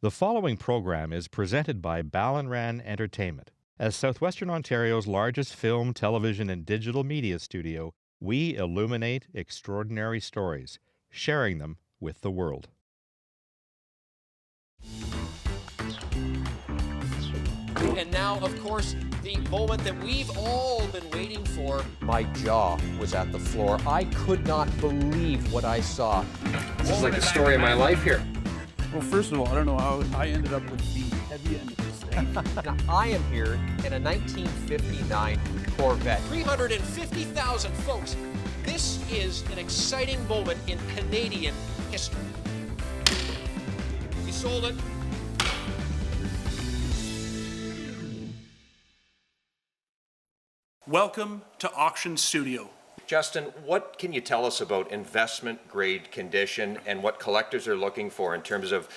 The following program is presented by Ballinran Entertainment. As Southwestern Ontario's largest film, television, and digital media studio, we illuminate extraordinary stories, sharing them with the world. And now, of course, the moment that we've all been waiting for. My jaw was at the floor. I could not believe what I saw. This is like the story of my life here. Well, first of all, I don't know how I ended up with the heavy end of this thing. Now, I am here in a 1959 Corvette. 350,000 folks. This is an exciting moment in Canadian history. We sold it. Welcome to Auction Studio. Justin, what can you tell us about investment grade condition and what collectors are looking for in terms of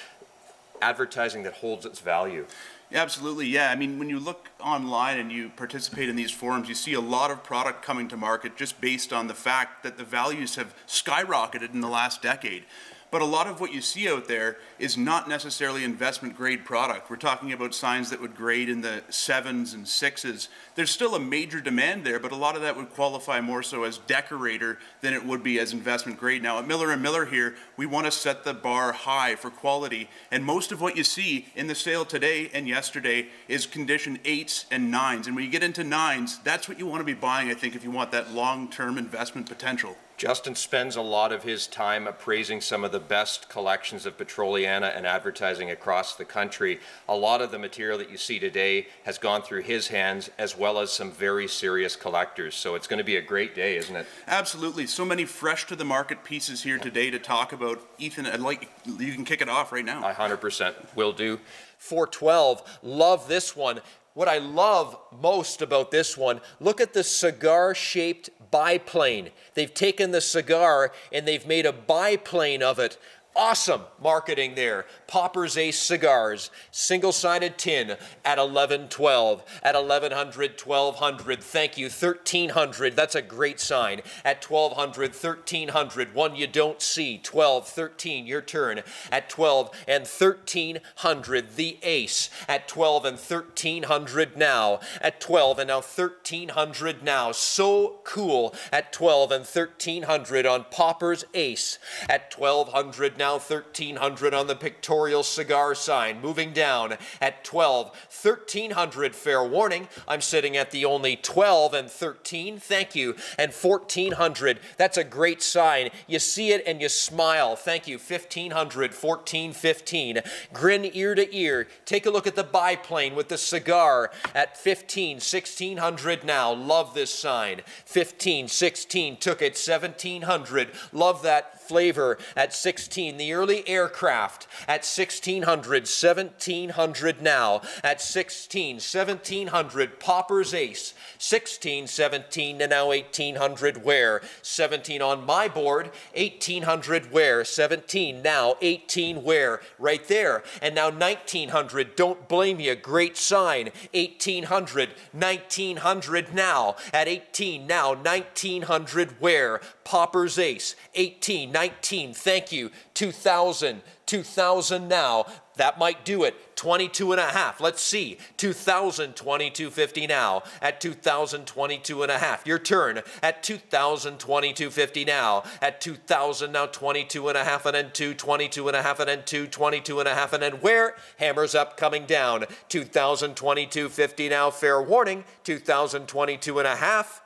advertising that holds its value? Yeah, absolutely, yeah. I mean, when you look online and you participate in these forums, you see a lot of product coming to market just based on the fact that the values have skyrocketed in the last decade. But a lot of what you see out there is not necessarily investment grade product. We're talking about signs that would grade in the 7s and 6s. There's still a major demand there, but a lot of that would qualify more so as decorator than it would be as investment grade. Now at Miller & Miller here, we want to set the bar high for quality, and most of what you see in the sale today and yesterday is condition 8s and 9s. And when you get into 9s, that's what you want to be buying, I think, if you want that long-term investment potential. Justin spends a lot of his time appraising some of the best collections of Petroliana and advertising across the country. A lot of the material that you see today has gone through his hands, as well as some very serious collectors. So it's going to be a great day, isn't it? Absolutely. So many fresh to the market pieces here today to talk about. Ethan, I'd like you can kick it off right now. 100% will do. 412. Love this one. What I love most about this one, look at the cigar-shaped biplane. They've taken the cigar and they've made a biplane of it. Awesome marketing there. Popper's Ace Cigars, single-sided tin at $11.12, at $1,100, $1,200. Thank you, $1,300. That's a great sign. At $1,200, $1,300. One you don't see. $12, $13. Your turn. At $12 and $1,300. The Ace at $12 and $1,300 now. At $12 and now $1,300 now. So cool. At $12 and $1,300 on Popper's Ace. At $1,200 now. Now $1,300 on the pictorial cigar sign. Moving down at $12, $1,300. Fair warning, I'm sitting at the only $12 and $13. Thank you. And $1,400. That's a great sign. You see it and you smile. Thank you. $1,500, $14, $15. Grin ear to ear. Take a look at the biplane with the cigar at $15, $1,600 now. Love this sign. $15, $16. Took it. $1,700. Love that flavor at $16. The early aircraft at $1,600, $1,700 now. At $16, $1,700. Popper's Ace, $16, $17, and now $1,800 where? $17 on my board, $1,800 where? $17 now, $18 where? Right there. And now $1,900. Don't blame you. Great sign. $1,800, $1,900 now. At $18 now, $1,900 where? Popper's Ace, $18, $19. Thank you. $2,000, $2,000 now. That might do it. 22 and a half. Let's see. $2,000, $22.50 now. At $2,000, 22 and a half. Your turn. At $2,000, $22.50 now. At $2,000 now, 22 and a half, and then 2, 22 and a half, and then 2, 22 and a half, and then where? Hammers up, coming down. $2,000, $22.50 now. Fair warning. $2,000, 22 and a half.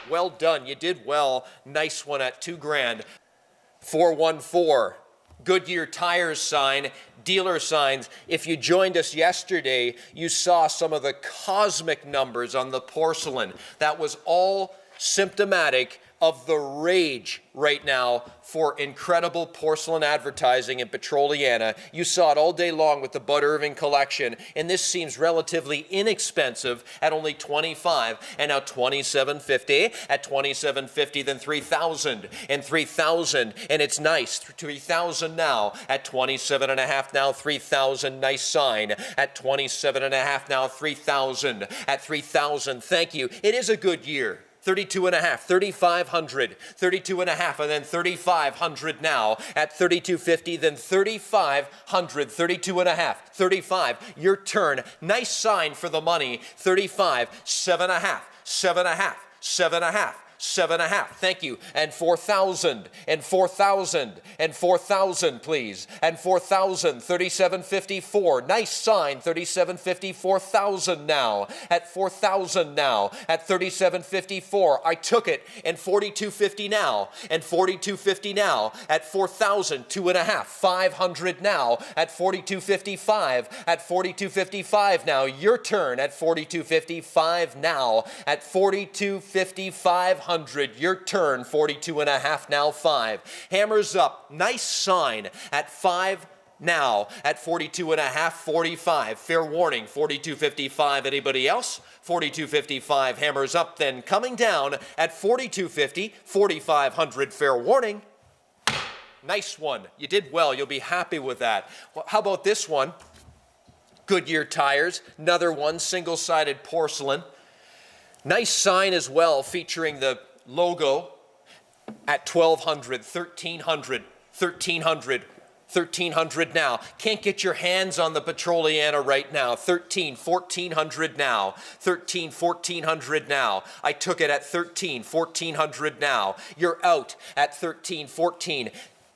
Well done. You did well. Nice one at $2,000. 414. Goodyear Tires sign, dealer signs. If you joined us yesterday, you saw some of the cosmic numbers on the porcelain. That was all symptomatic of the rage right now for incredible porcelain advertising in Petroliana. You saw it all day long with the Bud Irving collection, and this seems relatively inexpensive at only $25, and now $27.50, at $27.50, then $3,000, and $3,000, and it's nice, $3,000 now, at $27.50 now, $3,000, nice sign, at $27.50 now, $3,000, at $3,000, thank you. It is a good year. 32 and a half, 3,500, 32 and a half, and then 3,500 now at 32.50, then 3,500, 32 and a half, 35, your turn. Nice sign for the money, 35, 7 and a half, 7 and a half, 7 and a half. 7 and a half, thank you, and 4,000, and 4,000, and 4,000, please, and 4,000, 37.54, nice sign, 37.50, 4,000 now, at 4,000 now, at 37.54, I took it, and 42.50 now, and 42.50 now, at 4,000, 2 and a half, 500 now, at 42.55, at 42.55 now, your turn, at 42.55 now, at 42.55, your turn, 42 and a half now, 5. Hammers up, nice sign at 5 now, at 42 and a half, 45. Fair warning, 42.55. Anybody else? 42.55, hammers up, then coming down at 42.50, 4,500. Fair warning. Nice one. You did well. You'll be happy with that. Well, how about this one? Goodyear tires, another one, single-sided porcelain. Nice sign as well, featuring the logo at 1,200, 1,300, 1,300, 1,300 now. Can't get your hands on the Petroliana right now. 13, 1,400 now. 13, 1,400 now. I took it at 13, 1,400 now. You're out at 13, 14.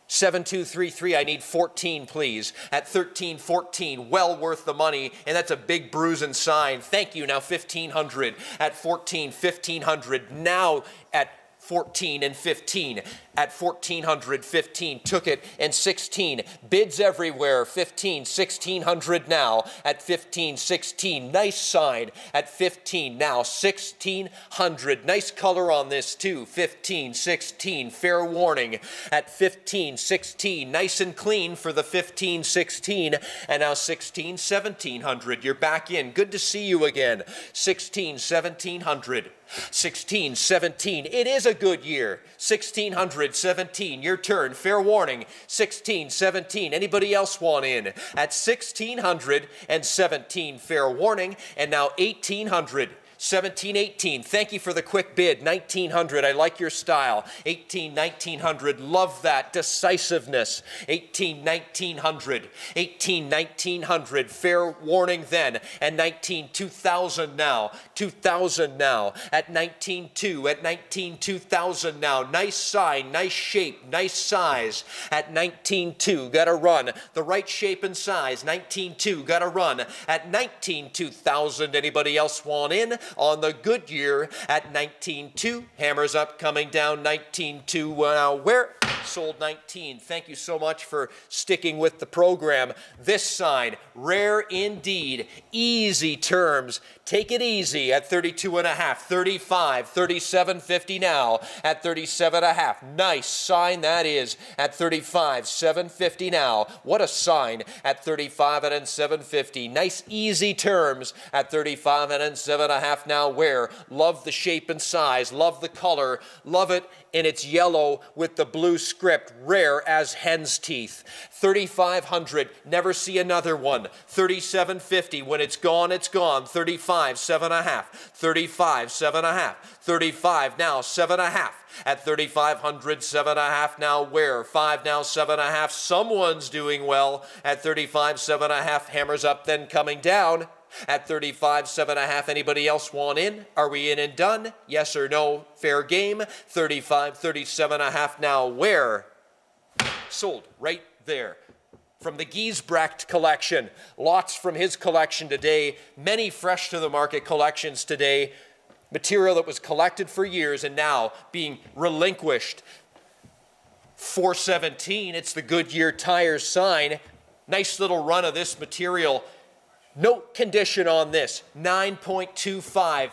7233, I need 14, please. At 13.14, well worth the money, and that's a big bruising sign. Thank you. Now 1,500. At 14, 1,500. Now at 14 and 15. At 1,400, 15, took it, and 16. Bids everywhere, 15, 1,600 now. At 15, 16, nice sign. At 15 now, 1,600. Nice color on this too, 15, 16, fair warning. At 15, 16, nice and clean for the 15, 16. And now 16, 1,700. You're back in. Good to see you again. 16, 1,700. 16, 17. It is a good year. 1,600. 17, your turn, fair warning. 16, 17, anybody else want in? At 1,617, fair warning, and now 1,800. 17, 18, thank you for the quick bid. 1,900, I like your style. 18, 1,900, love that decisiveness. 18, 1,900, 18, 1,900, fair warning then. And 19, 2,000 now, 2,000 now. At 19.2, at 19, 2,000 now. Nice sign, nice shape, nice size. At 19.2, gotta run. The right shape and size, 19.2, gotta run. At 19, 2,000, anybody else want in? On the Goodyear at 19.2, hammers up, coming down 19.2. Now where? Sold 19. Thank you so much for sticking with the program. This sign, rare indeed, easy terms. Take it easy at 32 and a half, 35, 37.50 now at 37 and a half. Nice sign that is at 35, 7.50 now. What a sign at 35 and 7.50. Nice easy terms at 35 and 7 and a half now. Where? Love the shape and size, love the color, love it in its yellow with the blue script, rare as hen's teeth. 3,500, never see another one. 37.50, when it's gone, it's gone. 35, 7.5. 35, 7.5. 35, now 7.5. At 3,500, 7.5 now where? 5 now, 7.5. Someone's doing well at 35, 7.5. Hammers up, then coming down. At 35, 7.5, anybody else want in? Are we in and done? Yes or no? Fair game. 35, 37.5 now where? Sold right there. From the Giesbrecht collection. Lots from his collection today. Many fresh to the market collections today. Material that was collected for years and now being relinquished. 417, it's the Goodyear tires sign. Nice little run of this material. Note condition on this, 9.25,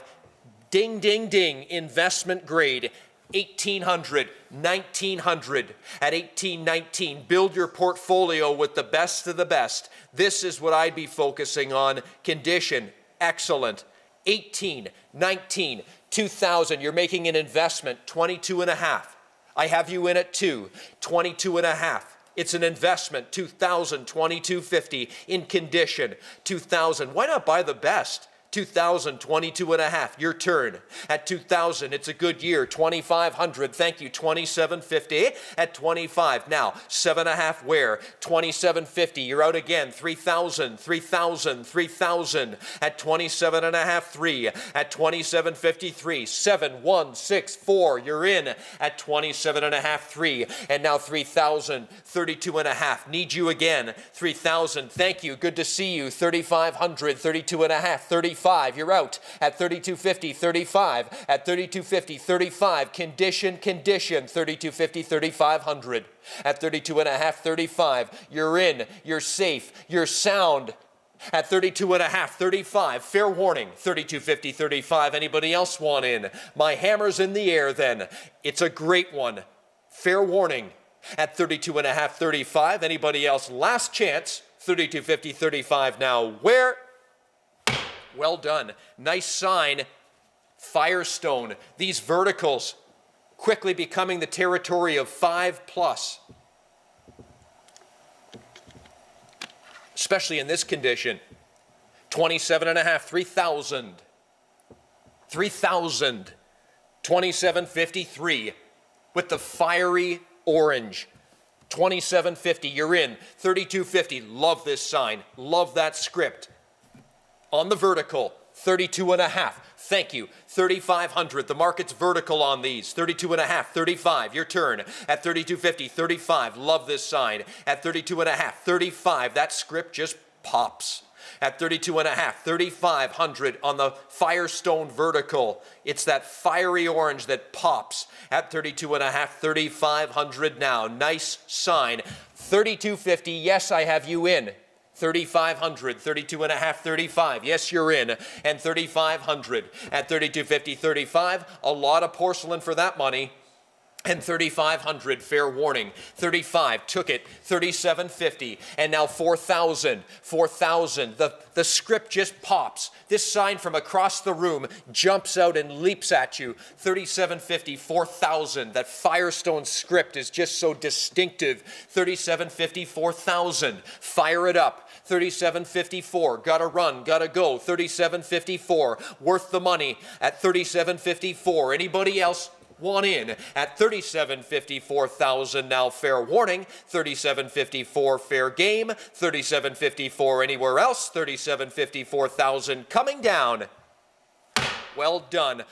ding, ding, ding, investment grade, 1,800, 1,900, at 1819, build your portfolio with the best of the best. This is what I'd be focusing on, condition, excellent, 18, 19, 2,000, you're making an investment, 22 and a half. I have you in at 2, 22 and a half. It's an investment, 2,000, 22.50 in condition, 2,000. Why not buy the best? 2,000, 22.5, your turn. At 2,000, it's a good year. 2,500, thank you, 27.50. At 25, now 7.5 where? 27.50, you're out again. 3,000, 3,000, 3,000. At 27.5, 3. At 27.53, 7, 1, 6, 4, you're in. At 27.5, 3. And now 3,000, 32.5, need you again. 3,000, thank you, good to see you. 3,500, 32.5, 35, you're out. At 32.50, 35. At 32.50, 35. Condition, 32.50, 3,500. At 32.5, 35. You're in, you're safe, you're sound. At 32.5, 35. Fair warning, 32.50, 35. Anybody else want in? My hammer's in the air then. It's a great one. Fair warning. At 32.5, 35. Anybody else? Last chance. 32.50, 35 now. Where? Well done. Nice sign. Firestone. These verticals quickly becoming the territory of 5+. Especially in this condition. 27.5, 3,000. 3,000. 27.53 with the fiery orange. 27.50, you're in. 32.50, love this sign. Love that script. On the vertical, 32.5. Thank you. 3,500. The market's vertical on these. 32.5, 35. Your turn. At 32.50, 35. Love this sign. At 32.5, 35. That script just pops. At 32.5, 3,500 on the Firestone vertical. It's that fiery orange that pops. At 32.5, 3,500 now. Nice sign. 32.50. Yes, I have you in. 3,500, 32.5, 35. Yes, you're in. And 3,500 at 32.50, 35. A lot of porcelain for that money. And 3,500, fair warning. 35, took it. 37.50, and now 4,000. 4,000. The script just pops. This sign from across the room jumps out and leaps at you. 37.50, 4,000. That Firestone script is just so distinctive. 37.50, 4,000. Fire it up. 37.54, gotta run, gotta go. 37.54, worth the money at 37.54. Anybody else want in? At 37.54,000 now, fair warning. 37.54, fair game. 37.54, anywhere else. 37.54,000 coming down. Well done.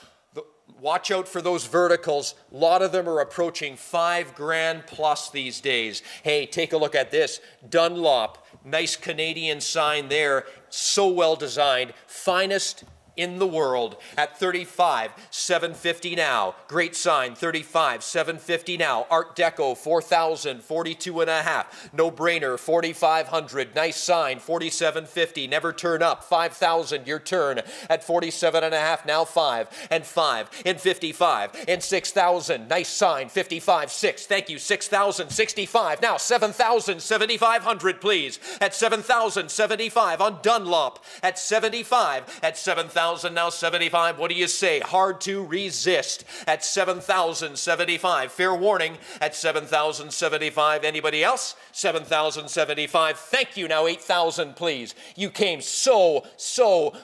Watch out for those verticals. A lot of them are approaching $5,000 plus these days. Hey, take a look at this. Dunlop, nice Canadian sign there. So well designed. Finest in the world. At 35, 750 now. Great sign. 35, 750 now. Art Deco, 4,000, 42.5. No brainer, 4,500. Nice sign. 47.50. Never turn up. 5,000. Your turn. At 47.5 now. 5 and 5 and 55 and 6,000. Nice sign. 55, 6. Thank you. 6,000, 65. Now 7,000, 7,500, please. At 7,075 on Dunlop. At 75. At 7,000 now. 75. What do you say? Hard to resist. At 7,075. Fair warning. At 7,075. Anybody else? 7,075. Thank you. Now 8,000, please. You came so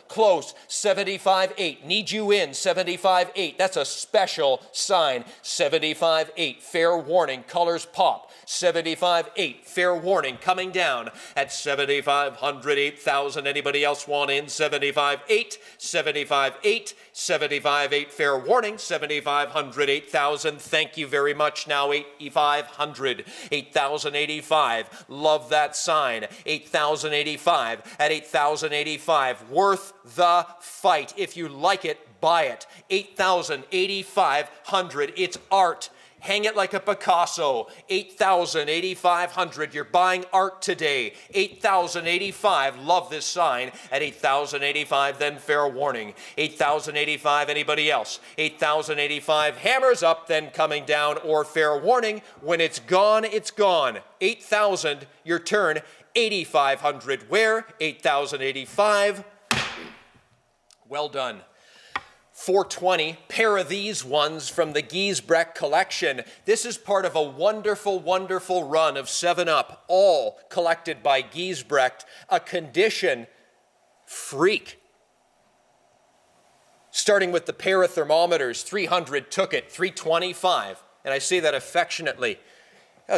close. 75.8. Need you in. 75.8. That's a special sign. 75.8. Fair warning. Colors pop. 75.8. Fair warning. Coming down at 7,500. 8,000. Anybody else want in? 75.8. 75.8. 75.8. Fair warning. 7,500. 8,000. Thank you very much. Now 8,500. 8,085. Love that sign. 8,085. At 8,085. Worth the fight. If you like it, buy it. 8,000. 8,500. It's art. Hang it like a Picasso. 8,000, 8,500. You're buying art today. 8,085. Love this sign. At 8,085, then fair warning. 8,085. Anybody else? 8,085. Hammers up, then coming down, or fair warning. When it's gone, it's gone. 8,000. Your turn. 8,500. Where? 8,085. Well done. 420, pair of these ones from the Giesbrecht collection. This is part of a wonderful, wonderful run of 7-Up, all collected by Giesbrecht. A condition freak. Starting with the pair of thermometers, 300 took it, 325. And I say that affectionately.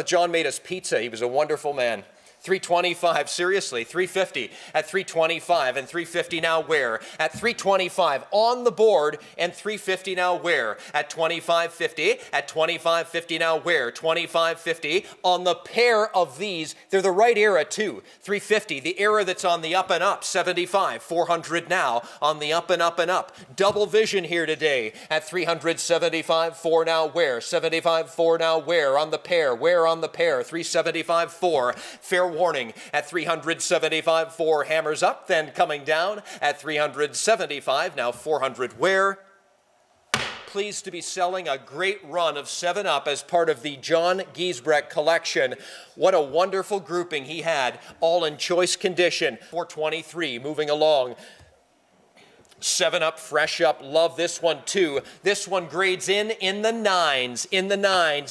John made us pizza. He was a wonderful man. 325, seriously, 350 at 325 and 350 now where? At 325 on the board and 350 now where? At 25.50, at 25.50 now where? 25.50 on the pair of these. They're the right era too. 350, the era that's on the up and up, 75, 400 now on the up and up and up. Double vision here today at 375, 4 now where? 75, 4 now where? On the pair, where on the pair? 375, 4. Fair warning at 375, 4 hammers up, then coming down at 375, now 400 where? Pleased to be selling a great run of 7-Up as part of the John Giesbrecht collection. What a wonderful grouping he had, all in choice condition. 423 moving along. 7-Up, Fresh Up, love this one too. This one grades in the nines,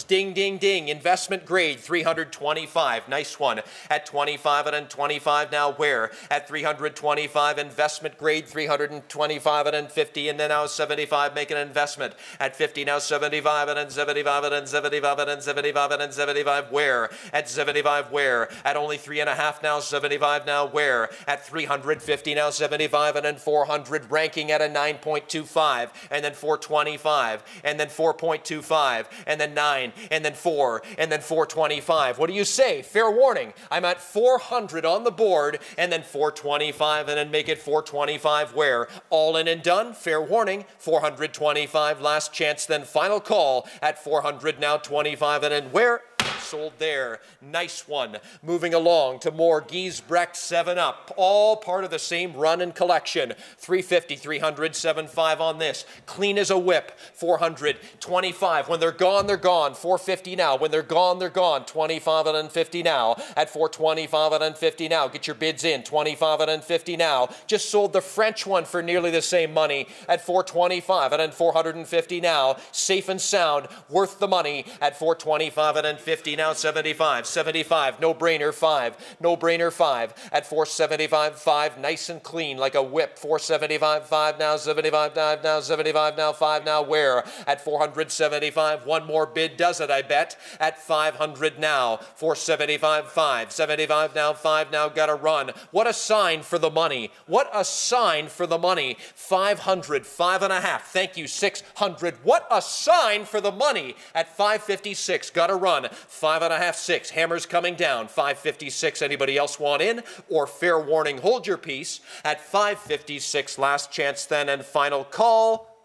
ding, ding, ding. Investment grade, 325, nice one. At 25 and 25 now where? At 325, investment grade, 325 and 50, and then now 75, make an investment. At 50 now 75 and 75 and 75 and 75 and 75 where? At 75 where? At only 3.5 now 75 now where? At 350 now 75 and then 400 ranking at a 9.25, and then 425, and then 4.25, and then 9, and then 4, and then 425. What do you say? Fair warning. I'm at 400 on the board, and then 425, and then make it 425 where? All in and done. Fair warning. 425, last chance, then final call at 400 now 25, and then where? Sold there. Nice one. Moving along to more Giesbrecht 7-Up. All part of the same run and collection. 350, 300, 75 on this. Clean as a whip. 400, 25. When they're gone, they're gone. 450 now. When they're gone, they're gone. 25 and 50 now. At 425 and 50 now. Get your bids in. 25 and 50 now. Just sold the French one for nearly the same money at 425 and then 450 now. Safe and sound. Worth the money at 425 and 50 now 75, 75, no-brainer 5, no-brainer 5, at 475, 5, nice and clean like a whip, 475, 5 now, 75, 5 now, 75 now, 5 now, where? At 475, one more bid does it, I bet, at 500 now, 475, 5, 75 now, 5 now, gotta run. What a sign for the money, what a sign for the money, 500, 5.5, thank you, 600, what a sign for the money at 556, gotta run, 5.5, 6. Hammers coming down. 556. Anybody else want in? Or fair warning, hold your peace. At 556, last chance then and final call.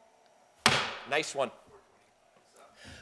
Nice one.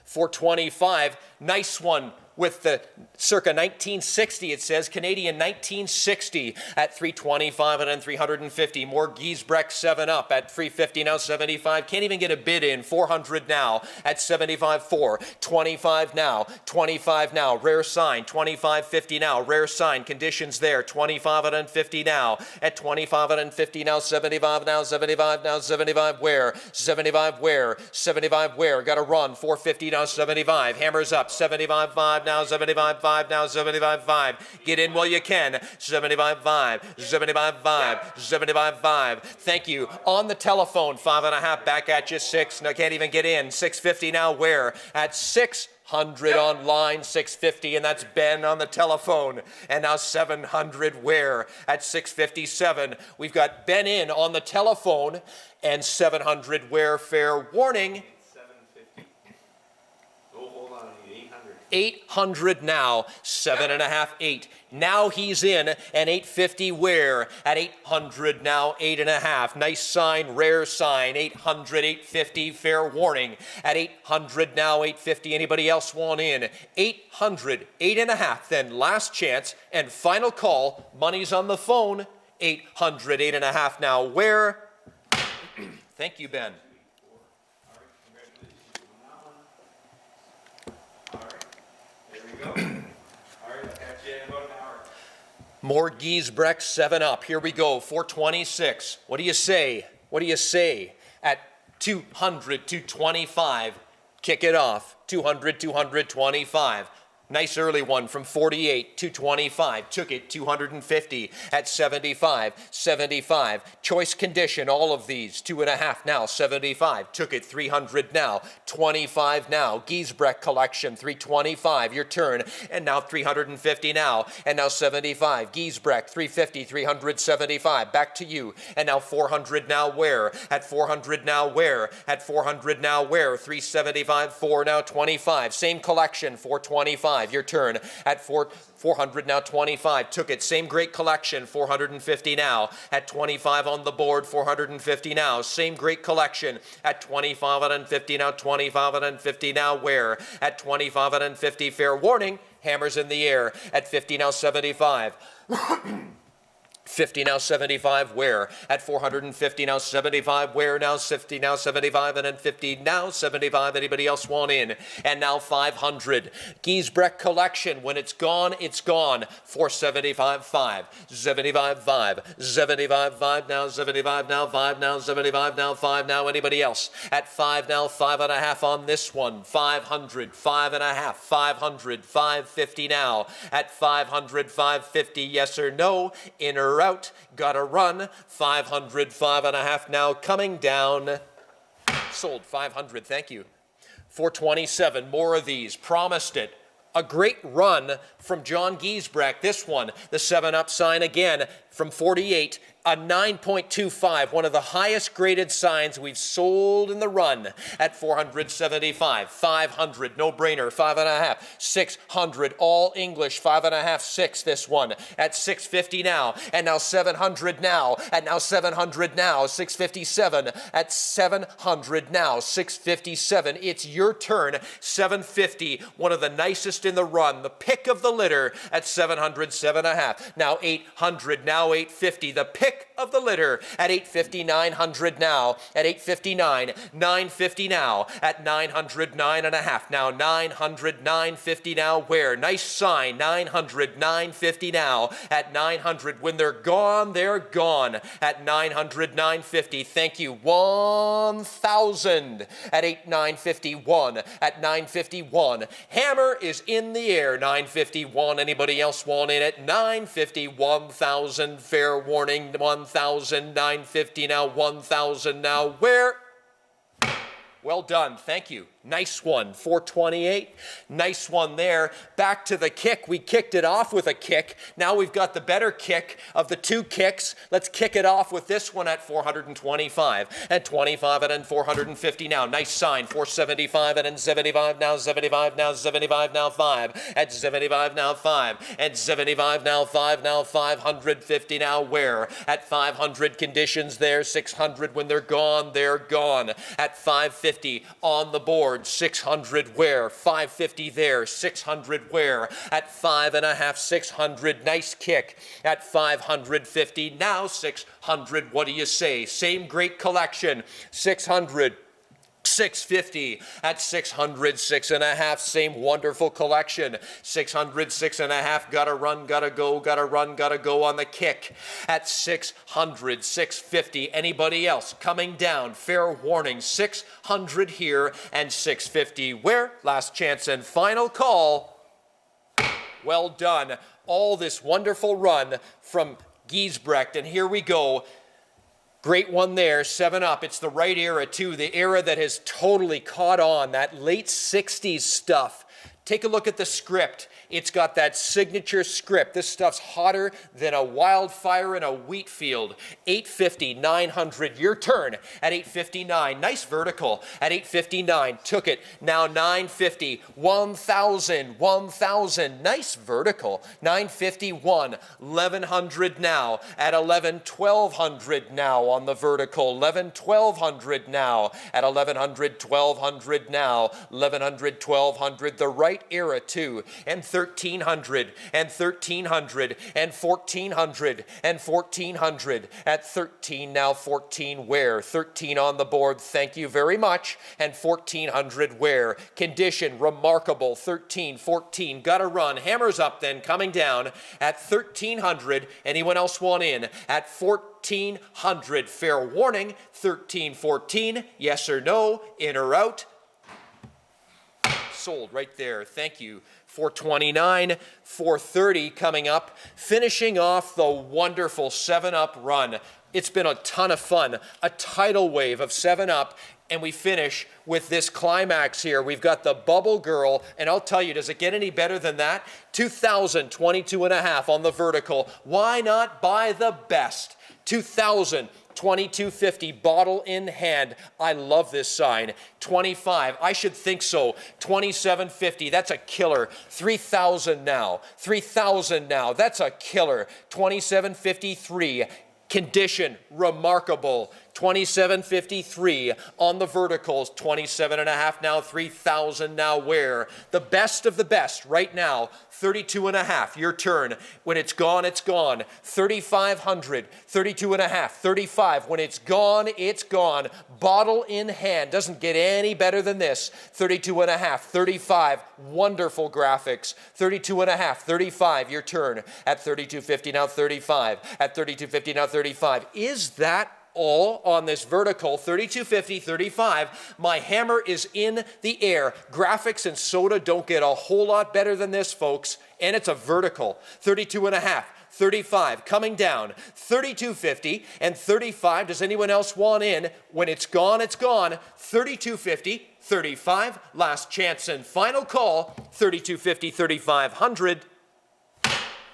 425. Nice one. With the circa 1960, it says, Canadian 1960 at 325 and then 350. More Giesbrecht 7-Up at 350 now 75. Can't even get a bid in. 400 now at 75 4. 25 now. 25 now. Rare sign. 25.50 now. Rare sign. Conditions there. 25 and then 50 now. At 25 and then 50 now. 75 now. 75 now. 75 where? 75 where? 75 where? Got to run. 450 now. 75. Hammers up. 75 5 now, 75 5 now, 75 5. Get in while you can. 75 5, 75 5, 75 5. Thank you. On the telephone, 5.5 back at you, 6. No, can't even get in. 650 now where? At 600 online, 650, and that's Ben on the telephone. And now 700 where? At 657. We've got Ben in on the telephone and 700 where? Fair warning. 800 now, 7.5, 8. Now he's in, and 850 where? At 800 now, 8.5. Nice sign, rare sign, 800, 850, fair warning. At 800 now, 850. Anybody else want in? 800, 8.5. Then last chance and final call. Money's on the phone. 800, 8.5 now. Where? Thank you, Ben. More Giesbrecht 7-Up. Here we go. 426. What do you say? What do you say? At 200, 225. Kick it off. 200, 225. Nice early one from 48, 225. Took it 250 at 75, 75. Choice condition, all of these. 2.5 now, 75. Took it 300 now, 25 now. Giesbrecht collection, 325. Your turn. And now 350 now. And now 75. Giesbrecht, 350, 375. Back to you. And now 400 now where? At 400 now where? At 400 now where? 375, 4 now 25. Same collection, 425. Your turn. At 400 now 25. Took it. Same great collection, 450 now. At 25 on the board, 450 now. Same great collection. At 2550 now, 2550 now where? At 2550, fair warning. Hammers in the air. At 50 now 75. 50 now 75 where? At 450 now 75 where? Now 50 now 75 and then 50 now 75. Anybody else want in? And now 500. Giesbrecht collection. When it's gone, it's gone. 475 5. 75 5. 75 5 now 75 now 5 now 75 now 5 now. Anybody else? At 5 now 5.5 on this one. 500 5.5. 500 550 now. At 500 550. Yes or no? In or out, gotta run. 500 5.5 now coming down. Sold 500, thank you. 427, more of these, promised it. A great run from John Giesbrecht. This one, the 7-up sign again from 48, a 9.25, one of the highest graded signs we've sold in the run at 475, 500, no brainer, 5.5, 600, all English, 5.5, 6, this one at 650 now, and now 700 now, and now 700 now, 657, at 700 now, 657, it's your turn, 750, one of the nicest in the run, the pick of the litter at 700, 7.5, now 800, now 850, the pick of the litter at 850, 900 now, at 859, 950 now, at 900, 9.5, now 900, 950 now, where? Nice sign, 900, 950 now, at 900, when they're gone, at 900, 950, thank you, 1,000, at 951, at 951, hammer is in the air, 951, anybody else want in at 950, 1,000, fair warning, 1,000, 950 now, 1,000 now, where? Well done, thank you. Nice one, 428. Nice one there. Back to the kick. We kicked it off with a kick. Now we've got the better kick of the two kicks. Let's kick it off with this one at 425. At 25 and then 450 now. Nice sign, 475 and then 75 now, 75 now, 75 now, 5. At 75 now, 5. At 75 now, 5 now, 550 now, where? At 500 conditions there, 600 when they're gone, they're gone. At 550 on the board. 600 where? 550 there. 600 where? At 5.5, 600. Nice kick. At 550. Now 600. What do you say? Same great collection. 600. 650 at 600, 6.5, same wonderful collection. 600, 6.5, gotta run, gotta go, gotta run, gotta go on the kick. At 600, 650, anybody else coming down, fair warning, 600 here and 650 where? Last chance and final call. Well done. All this wonderful run from Giesbrecht, and here we go. Great one there, 7-up. It's the right era, too, the era that has totally caught on, that late 60s stuff. Take a look at the script. It's got that signature script. This stuff's hotter than a wildfire in a wheat field. 850, 900, your turn at 859. Nice vertical at 859. Took it. Now 950, 1,000, 1,000. Nice vertical. 951, 1,100 now at 1,100 now on the vertical. 1,100 now at 1,100, 1,200 now. 1,100, 1,200. The right era too, and 1,300 and 1,300 and 1,400 and 1,400 at 13 now, 14 where? 13 on the board, thank you very much, and 1,400 where? Condition remarkable, 13, 14, gotta run, hammers up then, coming down at 1,300. Anyone else want in? At 1,400, fair warning, 13, 14, yes or no, in or out? sold right there. Thank you. 429, 430 coming up, finishing off the wonderful 7-Up run. It's been a ton of fun, a tidal wave of 7-Up, and we finish with this climax here. We've got the Bubble Girl, and I'll tell you, does it get any better than that? 2,022.5 on the vertical. Why not buy the best? 2,000. 22.50 bottle in hand. I love this sign. 25. I should think so. 27.50. That's a killer. 3,000 now. 3,000 now. That's a killer. 27.53. Condition remarkable. 27.53 on the verticals. 27.5 now. 3,000 now. Where? The best of the best right now. 32.5. Your turn. When it's gone, it's gone. 3,500. 32.5. 35. When it's gone, it's gone. Bottle in hand. Doesn't get any better than this. 32.5. 35. Wonderful graphics. 32.5. 35. Your turn. At 32.50 now. 35. At 32.50 now. 35. Is that all on this vertical? 32.50, 35. My hammer is in the air. Graphics and soda don't get a whole lot better than this, folks. And it's a vertical. 32.5, 35, coming down. 32.50 and 35. Does anyone else want in? When it's gone, it's gone. 32.50, 35. Last chance and final call. 32.50, 3,500.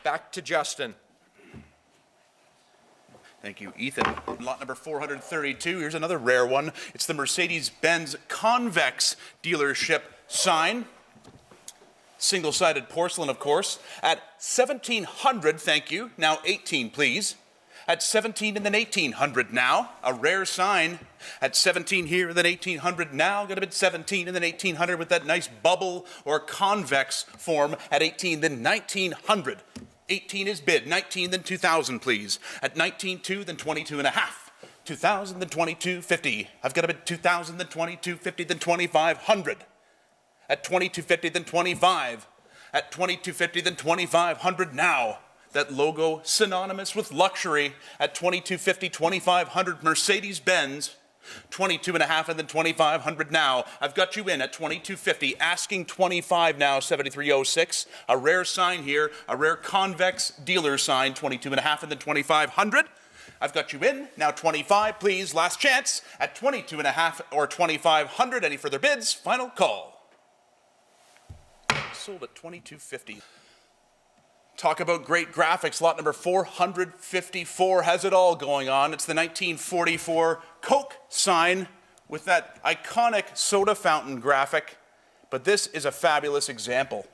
Back to Justin. Thank you, Ethan. Lot number 432. Here's another rare one. It's the Mercedes-Benz Convex dealership sign. Single-sided porcelain, of course. At 1,700, thank you. Now 18, please. At 17 and then 1,800 now. A rare sign. At 17 here, then 1,800 now. Got a bit 17 and then 1,800 with that nice bubble or convex form. At 18, then 1,900. 18 is bid. 19, then 2,000, please. At 19.2, then 22.5. 2,000, then 22.50. I've got a bid 2,000, then 22.50, then 2,500. At 22.50, then 25. At 22.50, then 2,500 now. That logo synonymous with luxury. At 22.50, 2,500 Mercedes-Benz. 22.5 and then 2,500 now. I've got you in at 22.50, asking 25 now, 7306. A rare sign here, a rare convex dealer sign, 22.5 and then 2,500. I've got you in, now 25, please, last chance, at 22.5 or 2,500. Any further bids? Final call. Sold at 22.50. Talk about great graphics. Lot number 454 has it all going on. It's the 1944 Coke sign with that iconic soda fountain graphic. But this is a fabulous example.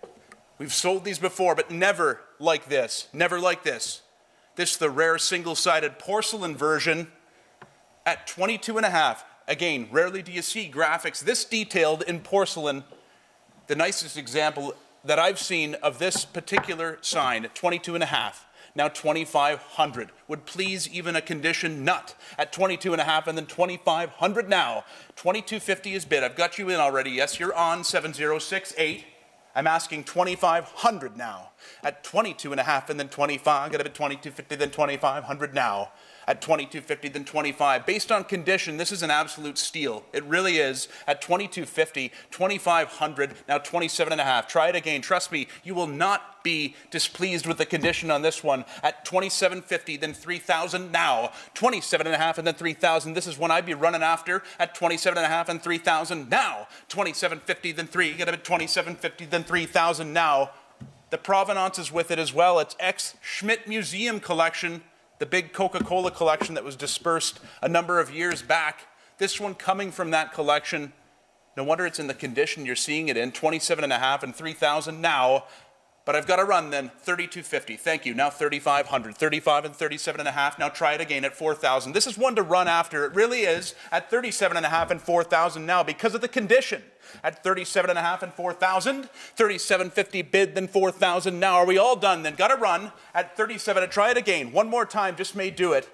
We've sold these before, but never like this. Never like this. This is the rare single-sided porcelain version at 22.5. Again, rarely do you see graphics this detailed in porcelain. The nicest example that I've seen of this particular sign at 22.5, now 2,500. Would please even a condition nut at 22.5 and then 2,500 now. 22.50 is bid. I've got you in already. Yes, you're on 7068. I'm asking 2,500 now. At 22.5 and then 25. Got a bit 22.50 then 2,500 now. At 22.50 then 25. Based on condition, this is an absolute steal. It really is. At 22.50, 2,500, now 27.5. Try it again. Trust me, you will not be displeased with the condition on this one. At 27.50, then 3,000 now. 27.5 and then 3,000. This is one I'd be running after at 27.5 and 3,000 now. 27.50, then 3. Get a bit 27.50, then 3,000 now. The provenance is with it as well. It's Schmidt Museum collection. The big Coca-Cola collection that was dispersed a number of years back. This one coming from that collection. No wonder it's in the condition you're seeing it in. 27.5 and 3,000 now. But I've got to run then. 32.50. Thank you. Now 3,500. 35 and 37.5. Now try it again at 4,000. This is one to run after. It really is at 37.5 and 4,000 now because of the condition. At 37.5 and 4,000. 37.50 bid, then 4,000 now. Are we all done then? Got to run at 37 and try it again. One more time, just may do it.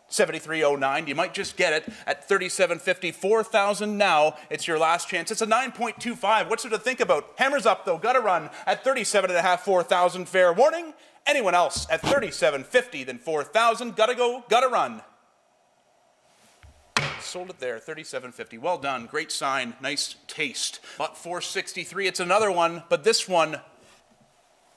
7309, you might just get it at 37.50, 4,000 now. It's your last chance. It's a 9.25. What's there to think about? Hammers up though, got to run at 37.5, 4,000. Fair warning. Anyone else at 37.50, then 4,000. Got to go, got to run. Sold it there, $37.50. Well done. Great sign. Nice taste. Lot 463. It's another one, but this one,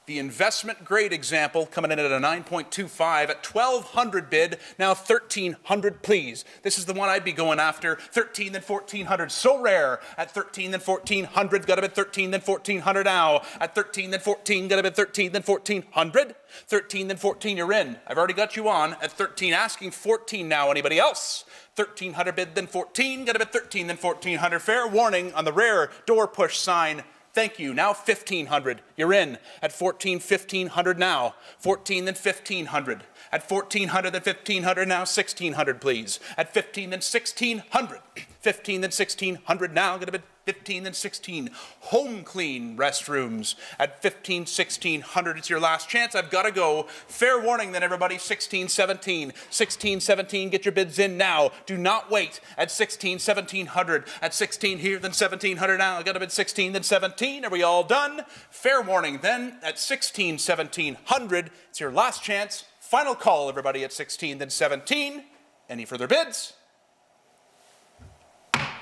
the investment grade example, coming in at a 9.25 at 1,200 bid. Now 1,300, please. This is the one I'd be going after. 13, then 1,400. So rare. At 13, then 1,400. Got to bid 13, then 1,400 now. At 13, then 14. Got to bid 13, then 1,400. 13, then 14. You're in. I've already got you on at 13. Asking 14 now. Anybody else? 1,300 bid, then 14. Got to bid 13, then 1,400. Fair warning on the rare door push sign. Thank you. Now 1,500. You're in. At 14, 1,500 now. 14, then 1,500. At 1,400, then 1,500 now. 1,600, please. At 15, then 1,600. 15, then 1,600 now. Going to be 15, then 16. Home clean restrooms. At 15, 1,600. It's your last chance. I've got to go. Fair warning then, everybody. 16, 17. 16, 17. Get your bids in now. Do not wait. At 16, 1,700. At 16 here, then 1,700 now. I've got to bid 16, then 17. Are we all done? Fair warning then. At 16, 1,700. It's your last chance. Final call, everybody, at 16, then 17. Any further bids?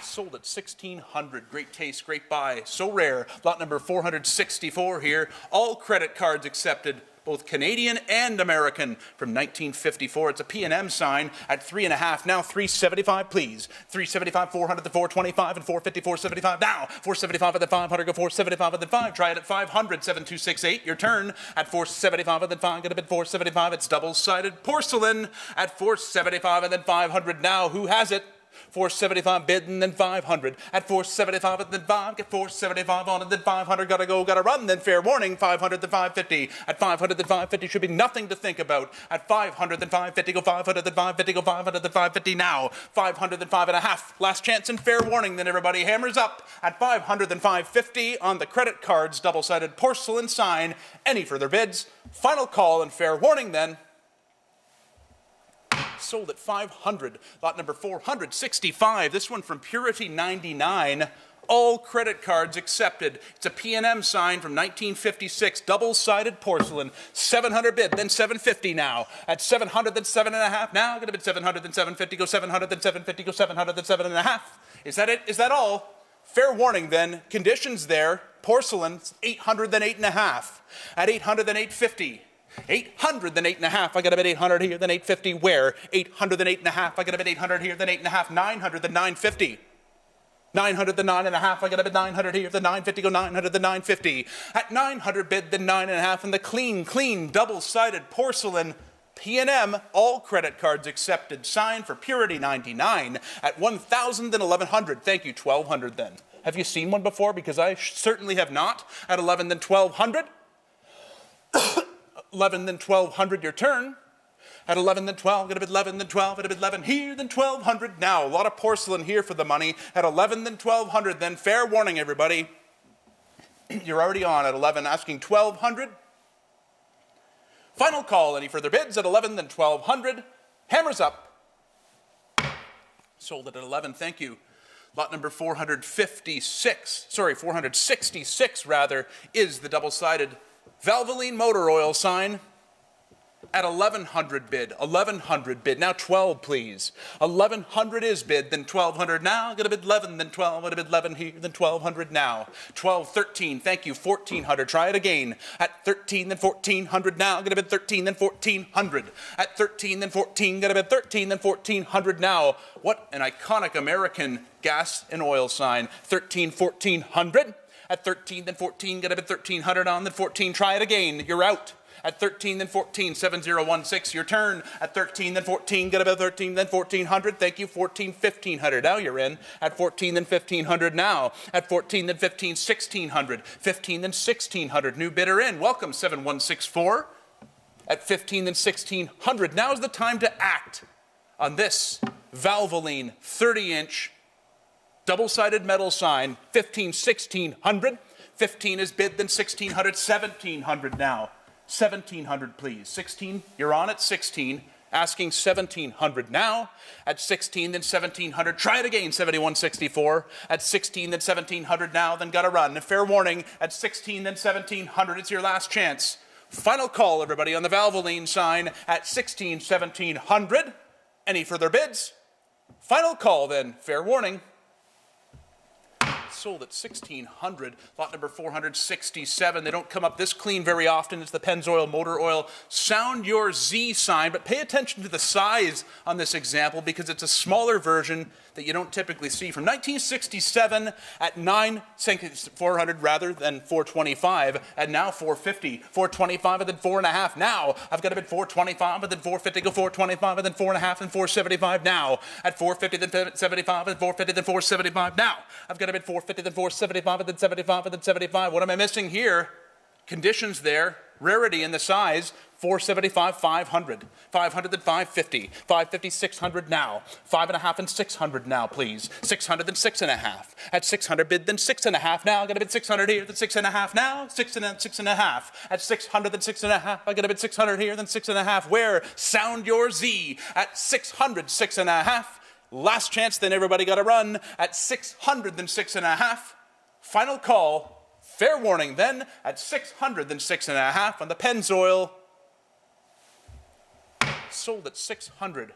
Sold at 1,600. Great taste, great buy. So rare. Lot number 464 here. All credit cards accepted, both Canadian and American, from 1954. It's a P&M sign at 3.5. Now 375, please. 375, 400 to 425, and 450, 475. Now 475 at the 500. Go 475 at the 5. Try it at 500. 7268. Your turn at 475 at the 5. Get a bid 475. It's double-sided porcelain at 475 and then 500. Now who has it? 475 bid and then 500. At 475 and then 5. Get 475 on and then 500. Gotta go, gotta run. Then fair warning. 500 then 550. At 500 then 550 should be nothing to think about. At 500 then 550. Go 500 then 550. Go 500 then 550 now. 500 then 5.5. Last chance and fair warning. Then everybody hammers up. At 500 then 550 on the credit cards. Double-sided porcelain sign. Any further bids? Final call and fair warning then. Sold at 500. Lot number 465. This one from Purity 99. All credit cards accepted. It's a P&M sign from 1956. Double-sided porcelain. 700 bid, then 750 now. At 700, then 7.5 now. Gonna bid 700, then 750. Go 700, then 750. Go 700, then 7.5. Is that it? Is that all? Fair warning then. Conditions there. Porcelain, 800, then 8.5. At 800, then 850. 800, then 8.5. I got to bid 800 here, then 850. Where? 800, then 8.5. I got to bid 800 here, then 8.5. 900, then 950. 900, then 9.5. I got to bid 900 here, then 950. Go 900, then 950. At 900 bid, then 9.5. And the clean, double-sided porcelain P&M, all credit cards accepted, sign for Purity 99 at 1,000, then 1,100. Thank you, 1,200 then. Have you seen one before? Because I certainly have not. At 11, then 1,200. 11, then 1,200, your turn. At 11, then 12, get a bit 11, then 12, at a bit 11 here, then 1,200 now. A lot of porcelain here for the money. At 11, then 1,200, then fair warning, everybody. You're already on at 11, asking 1,200. Final call, any further bids? At 11, then 1,200. Hammers up. Sold it at 11, thank you. Lot number 466 rather, is the double-sided Valvoline motor oil sign at 1,100 bid. 1,100 bid. Now 12, please. 1,100 is bid, then 1,200 now. Gonna bid 11, then 12. Gonna bid 11 here, then 1,200 now. 12, 13. Thank you. 1,400. Try it again. At 13, then 1,400 now. Gonna bid 13, then 1,400. At 13, then 14. Gonna bid 13, then 1,400 now. What an iconic American gas and oil sign. 13, 1,400. At 13, then 14, get a bid 1,300 on, then 14, try it again, you're out. At 13, then 14, 7016, your turn. At 13, then 14, get a bid 13, then 1,400, thank you, 14, 1,500, now you're in. At 14, then 1,500 now. At 14, then 15, 1,600. 15, then 1,600, new bidder in. Welcome, 7164. At 15, then 1,600, now's the time to act on this Valvoline 30-inch double-sided metal sign, 15, 1,600. 15 is bid, then 1,600, 1,700 now. 1,700, please. 16, you're on at 16, asking 1,700 now. At 16, then 1,700. Try it again, 7164. At 16, then 1,700 now, then gotta run. A fair warning, at 16, then 1,700. It's your last chance. Final call, everybody, on the Valvoline sign at 16, 1,700. Any further bids? Final call then, fair warning. Sold at 1,600, lot number 467. They don't come up this clean very often. It's the Pennzoil Motor Oil Sound Your Z sign, but pay attention to the size on this example because it's a smaller version that you don't typically see. From 1967 at 400 rather than 425, and now 450, 425 and then 4.5. Now I've got a bid 425 and then 450, go 425 and then 4.5 and 475 now. At 450 then 75 and 450 then 475 now. I've got a bid 450 then 475 and then 75 and then 75. What am I missing here? Conditions there, rarity in the size, 475, 500, 500 then 550, 550, 600 now, 5.5 and 600 now, please, 600 then 6.5, at 600 bid then 6.5 now, I got a bid 600 here, then 6.5 now, 6.5, at 600 then 6.5, I got a bid 600 here, then 6.5, where? Sound Your Z, at 600, 6.5, last chance, then everybody got to run, at 600 then 6.5, final call. Fair warning then, at 600 then 6.5 on the Pennzoil. Sold at 600.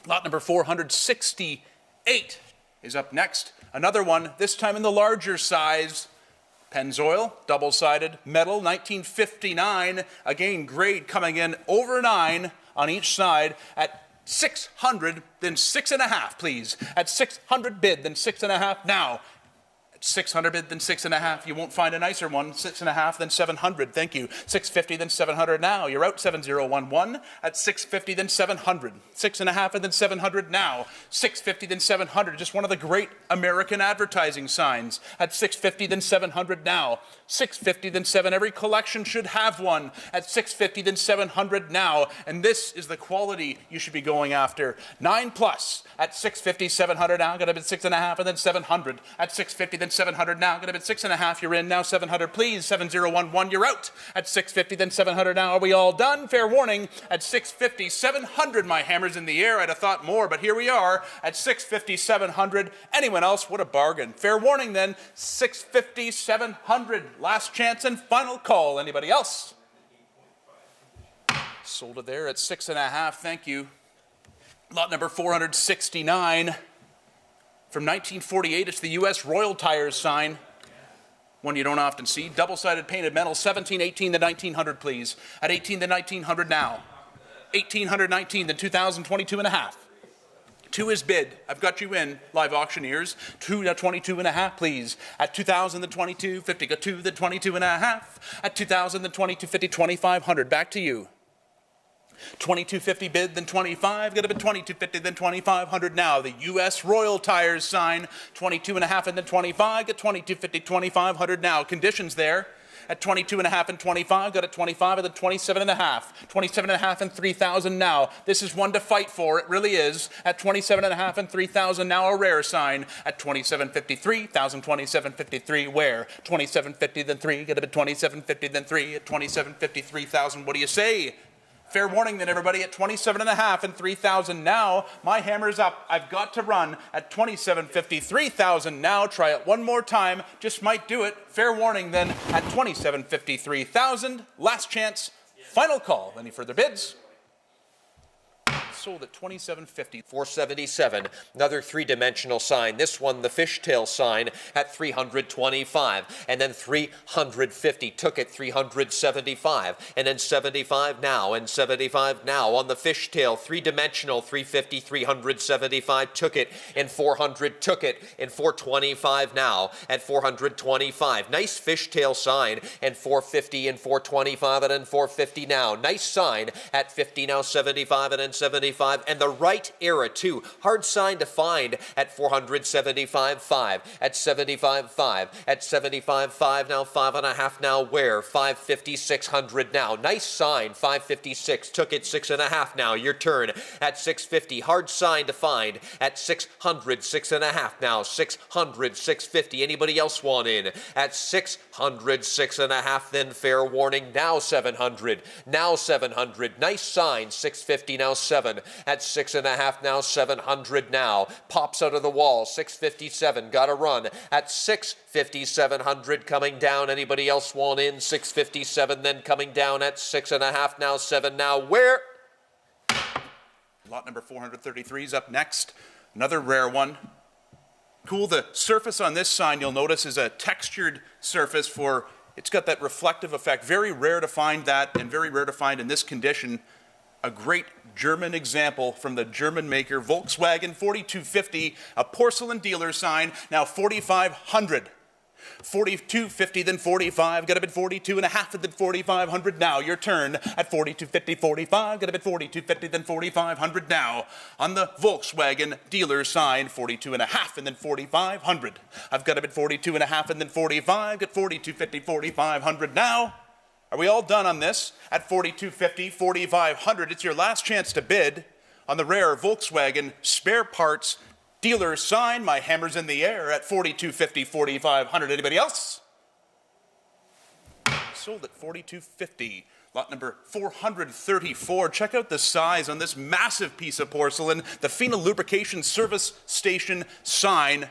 Lot number 468 is up next. Another one, this time in the larger size. Pennzoil, double-sided, metal, 1959. Again, grade coming in over 9 on each side at 600, then 6.5, please. At 600 bid, then 6.5 now. 600 bid, then 6.5. You won't find a nicer one. 6.5, then 700. Thank you. 650, then 700 now. You're out 7011 at 650, then 700. 6.5 and then 700 now. 650, then 700. Just one of the great American advertising signs. At 650, then 700 now. 650, then 7. Every collection should have one. At 650, then 700 now. And this is the quality you should be going after. 9 plus at 650, 700 now. Got a bid 6.5 and then 700. At 650, then 700 now. Got a bid 6.5. You're in now. 700, please. 7011. You're out. At 650, then 700 now. Are we all done? Fair warning. At 650, 700. My hammer's in the air. I'd have thought more, but here we are at 650, 700. Anyone else? What a bargain. Fair warning then. 650, 700. Last chance and final call. Anybody else? Sold it there at 6.5. Thank you. Lot number 469. From 1948, it's the U.S. Royal Tires sign. One you don't often see. Double-sided painted metal, 1718 to 1900, please. At 18 to 1900 now. 1819 to 2022.5. 2 is bid. I've got you in, live auctioneers. 2 to 22.5, please. At 2022, 50 go 2 to 22.5. At 2022, 50, 2500. Back to you. 2250 bid, then 25. Got a bid 2250, then 2500 now. The U.S. Royal Tires sign. 22.5 and then 25. Get 2250, 2500 now. Conditions there. At 22.5 and 25, got a 25 and then 27.5. 27.5 and 3,000 now. This is one to fight for, it really is. At 27.5 and 3,000 now, a rare sign. At 27.53, 27.53, where? 27.50 then 3, got a bid 27.50 then 3. At 27.50, 3,000, what do you say? Fair warning then, everybody, at 27.5 and 3,000 now. My hammer's up. I've got to run at 27.50, 3,000 now. Try it one more time. Just might do it. Fair warning then at 27.50, 3,000. Last chance. Final call. Any further bids? Sold at 27.50. 477, another three-dimensional sign. This one, the fishtail sign, at 325, and then 350. Took it 375, and then 75 now, and 75 now. On the fishtail, three-dimensional, 350, 375. Took it in 400. Took it in 425 now, at 425. Nice fishtail sign, and 450 and 425, and then 450 now. Nice sign at 50 now, 75, and then 75. And the right era too. Hard sign to find at 475.5, at 75.5, at 75.5 now, 5.5 now, where? 550, 600 now. Nice sign, 556. Took it 6.5 now. Your turn at 650. Hard sign to find at 600, 6.5 now. 600, 650. Anybody else want in? At 600, 6.5. Then fair warning. Now 700. Now 700. Nice sign. 650 now 7. At 6.5 now, 700 now. Pops out of the wall, 657. Got to run at 650, 700 coming down. Anybody else want in? 657 then coming down at 6.5 now, 7 now. Where? Lot number 433 is up next. Another rare one. Cool, the surface on this sign, you'll notice, is a textured surface for, it's got that reflective effect. Very rare to find that, and very rare to find in this condition. A great German example from the German maker Volkswagen 4250, a porcelain dealer sign, now 4,500. 4250, then 45, got a bid 42 and a half, and then 4,500 now. Your turn at 4250, 45, got a bid 4250, then 4,500 now. On the Volkswagen dealer sign, 42 and a half, and then 4,500. I've got a bid 42 and a half, and then 45, got 4250, 4,500 now. Are we all done on this? At 4250, 4,500, it's your last chance to bid on the rare Volkswagen spare parts dealer sign. My hammer's in the air at 4250, 4,500. Anybody else? Sold at 4250. Lot number 434. Check out the size on this massive piece of porcelain. The Fina Lubrication Service Station sign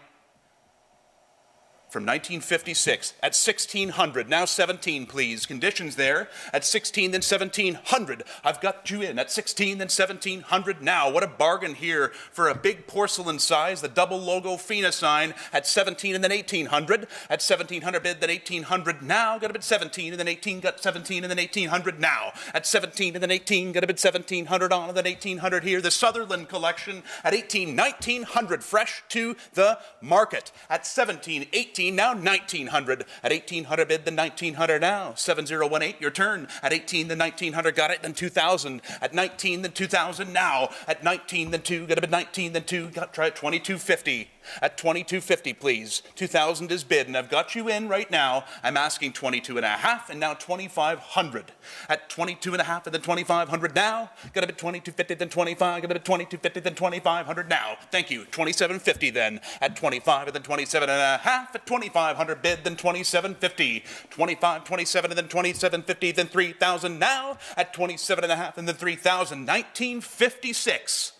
from 1956 at 1,600. Now 17, please. Conditions there at 16, then 1,700. I've got you in at 16, then 1,700 now. What a bargain here for a big porcelain size. The double logo Fina sign at 17 and then 1,800. At 1,700 bid, then 1,800 now. Got a bid 17 and then 18, got 17 and then 1,800 now. At 17 and then 18, got a bid 1,700 on and then 1,800 here. The Sutherland collection at 18, 1,900 fresh to the market. At 17, 18, now 1,900. At 1,800 bid, then 1,900 now. 7018, your turn. At 18, then 1,900, got it, then 2,000. At 19, then 2,000 now. At 19, then 2, got a bid 19, then 2, got try at 2250. At 2250, please. 2,000 is bid, and I've got you in right now. I'm asking 22 and a half, and now 2,500. At 22 and a half, and then 2,500 now. Got a bid 2250, then 25. Got a bid 2250, then 2,500 now. Thank you. 2750 then. At 25, and then 27 and a half. At 2,500 bid, then 2750. 25, 27, and then 2750, then 3,000 now. At 27 and a half, and then 3,000. 1956.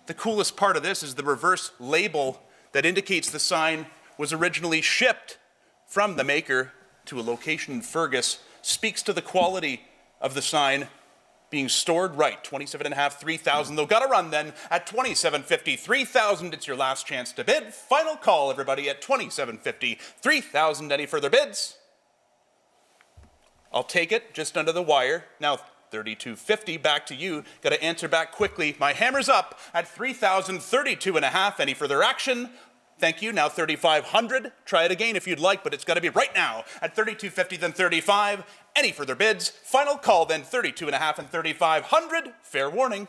The coolest part of this is the reverse label that indicates the sign was originally shipped from the maker to a location in Fergus. Speaks to the quality of the sign being stored right. 27 and a half, 3,000. They've got to run then at 2750, 3,000. It's your last chance to bid. Final call, everybody, at 2750, 3,000. Any further bids? I'll take it just under the wire. Now, 3250, back to you. Got to answer back quickly. My hammer's up at 3,032 and a half. Any further action? Thank you. Now 3,500. Try it again if you'd like, but it's got to be right now at 3250, then 35. Any further bids? Final call then 32 and a half and 3,500. Fair warning.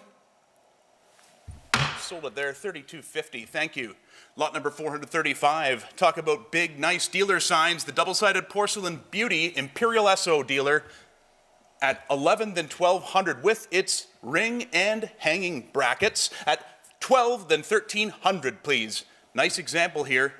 Sold it there, 3250. Thank you. Lot number 435. Talk about big, nice dealer signs. The double-sided porcelain beauty Imperial Esso dealer at 11, then 1,200 with its ring and hanging brackets. At 12, then 1,300, please. Nice example here.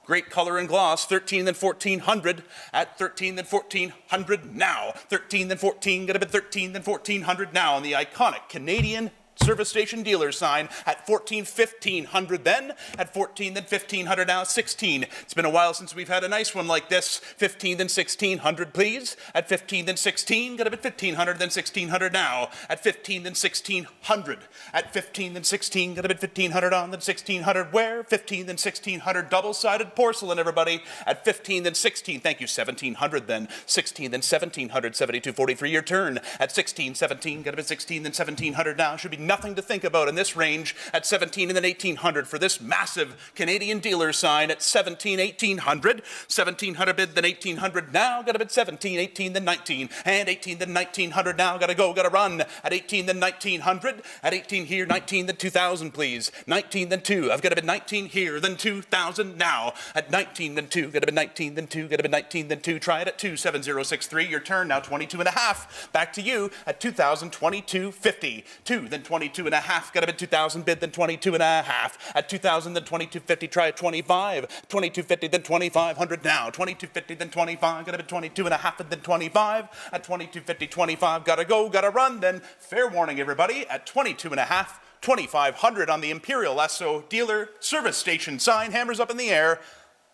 Great color and gloss. 13, then 1,400. At 13, then 1,400 now. 13, then 14. Got a bid 13, then 1,400 now. On the iconic Canadian service station dealer sign at 14, 1,500 then. At 14, then 1,500 now. 16. It's been a while since we've had a nice one like this. 15, then 1,600, please. At 15, then 16. Got a bit 1,500, then 1,600 now. At 15, then 1,600. At 15, then 16. Got a bit 1,500 on, then 1,600 where? 15, then 1,600. Double-sided porcelain, everybody. At 15, then 16. Thank you. 1,700 then. 16, then 1,700. 72.43, your turn. At 16, 17. Got a bit 16, then 1,700 now. Should be nothing to think about in this range. At 17 and then 1,800 for this massive Canadian dealer sign. At 17, 1,800. 1,700 bid, then 1,800 now. Got a bid 17, 18, then 19. And 18, then 1,900 now. Gotta go, gotta run. At 18, then 1,900. At 18 here, 19, then 2,000, please. 19, then 2. I've got a bid 19 here, then 2,000 now. At 19, then 2. Got a bid 19, then 2. Got a bid 19, then 2. Try it at 2,7063. Your turn now, 22 and a half. Back to you at 2,000, 22.50. 2, then 22 and a half. Got a bid 2,000 bid, then 22 and a half. At 2,000, then 22.50. Try at 25. 22.50, then 2,500 now. 22.50, then 25. Got a bid 22 and a half, and then 25. At 22.50, 25. Gotta go, gotta run. Then fair warning, everybody. At 22 and a half. 2,500 on the Imperial Esso dealer service station sign. Hammers up in the air.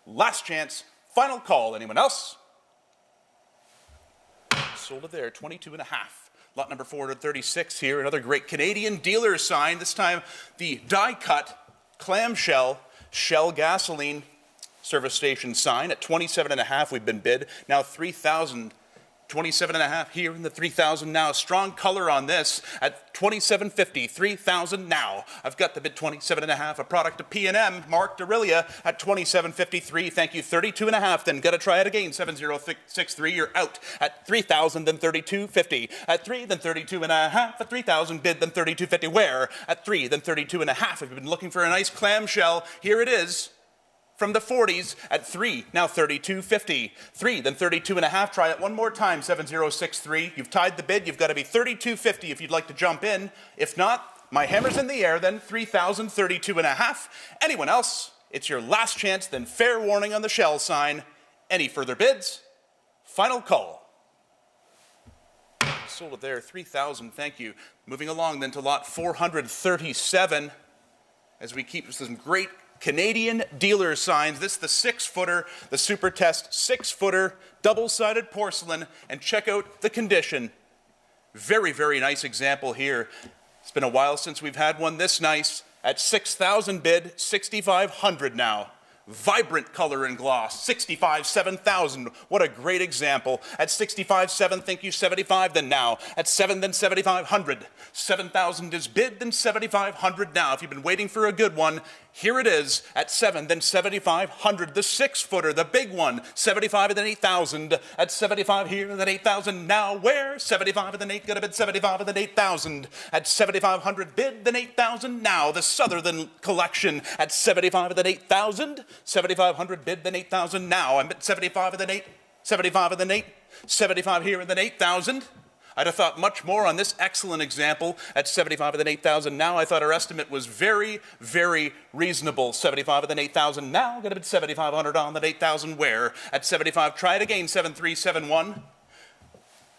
Last chance. Final call. Anyone else? Sold it there. 22 and a half. Lot number 436 here, another great Canadian dealer sign, this time the die-cut clamshell Shell gasoline service station sign at 27.5 we've been bid. Now 3,000, 27.5 here in the 3,000 now. Strong color on this at 27.50, 3,000 now. I've got the bid 27.5, a product of P&M, Mark Derilia at 27.53. Thank you, 32.5. Then gotta try it again, 7063. You're out at 3,000, then 32.50. At 3, then 32.5. At 3,000 bid, then 32.50. Where? At 3, then 32.5. If you've been looking for a nice clamshell, here it is. From the 40s at 3, now 32.50. 3, then 32.5. Try it one more time, 7063. You've tied the bid. You've got to be 32.50 if you'd like to jump in. If not, my hammer's in the air, then 3,000, 32.5. Anyone else? It's your last chance, then fair warning on the Shell sign. Any further bids? Final call. Sold it there, 3,000, thank you. Moving along then to lot 437 as we keep some great Canadian dealer signs. This is the 6-footer, the Super Test 6-footer, double-sided porcelain, and check out the condition. Very, very nice example here. It's been a while since we've had one this nice. At 6,000 bid, 6,500 now. Vibrant color and gloss, 65, 7,000. What a great example. At 65, 7, thank you, 75, then now. At 7, then 7,500. 7,000 is bid, then 7,500 now. If you've been waiting for a good one, here it is. At 7, then 7,500. The 6-footer, the big one. 75 and then 8,000. At 75 here and then 8,000 now. Where? 75 and then 8, gonna bid 75 and then 8,000. At 7,500 bid, then 8,000 now. The Southern collection at 75 and then 8,000. 7,500 bid, then 8,000 now. I'm at 75 and then 8, 75 and then 8, 75 here and then 8,000. I'd have thought much more on this excellent example at 75 and then 8,000 now. I thought our estimate was very, very reasonable. 75 and then 8,000 now. Got to bid 7,500 on that 8,000 where? At 75, try it again, 7,371.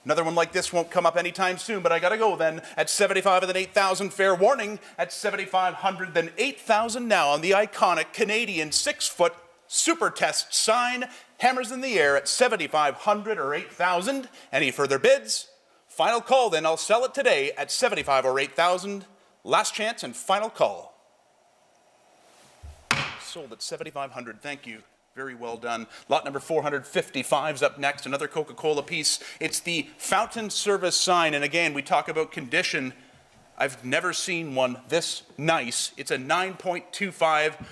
Another one like this won't come up anytime soon, but I gotta go then. At 75 and then 8,000, fair warning. At 7,500, then 8,000 now on the iconic Canadian 6-foot Super Test sign. Hammers in the air at 7,500 or 8,000. Any further bids? Final call then. I'll sell it today at 75 or 8,000. Last chance and final call. Sold at 7,500. Thank you. Very well done. Lot number 455 is up next, another Coca-Cola piece. It's the fountain service sign, and again, we talk about condition. I've never seen one this nice. It's a 9.25,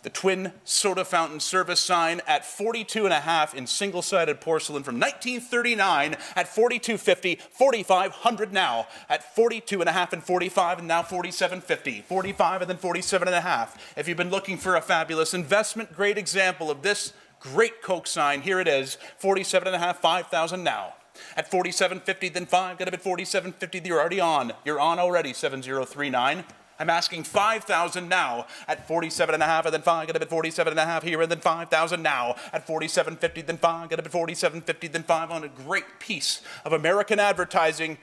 the twin soda fountain service sign at 42.5 in single-sided porcelain from 1939 at 42.50, 4,500 now at 42.5 and 45 and now 47.50, 45 and then 47.5. If you've been looking for a fabulous investment grade example of this great Coke sign, here it is, 47.5, 5,000 now. At 47.50, then 5, got to bid 47.50, you're already on. You're on already, 7039. I'm asking 5,000 now at 47.5 and then 5, got to bid 47.5 here and then 5,000 now at 47.50, then 5, got to bid 47.50, then 5 on a great piece of American advertising.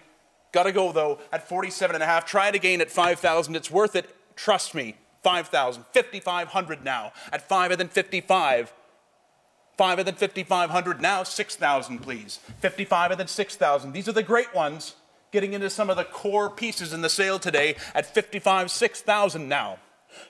Got to go though at 47.5. Try it again at 5,000. It's worth it. Trust me. 5,000. 5,500 now at 5 and then 55. 5 and then 5,500 now. 6,000 please. 55 and then 6,000. These are the great ones. Getting into some of the core pieces in the sale today at 55, 6,000 now.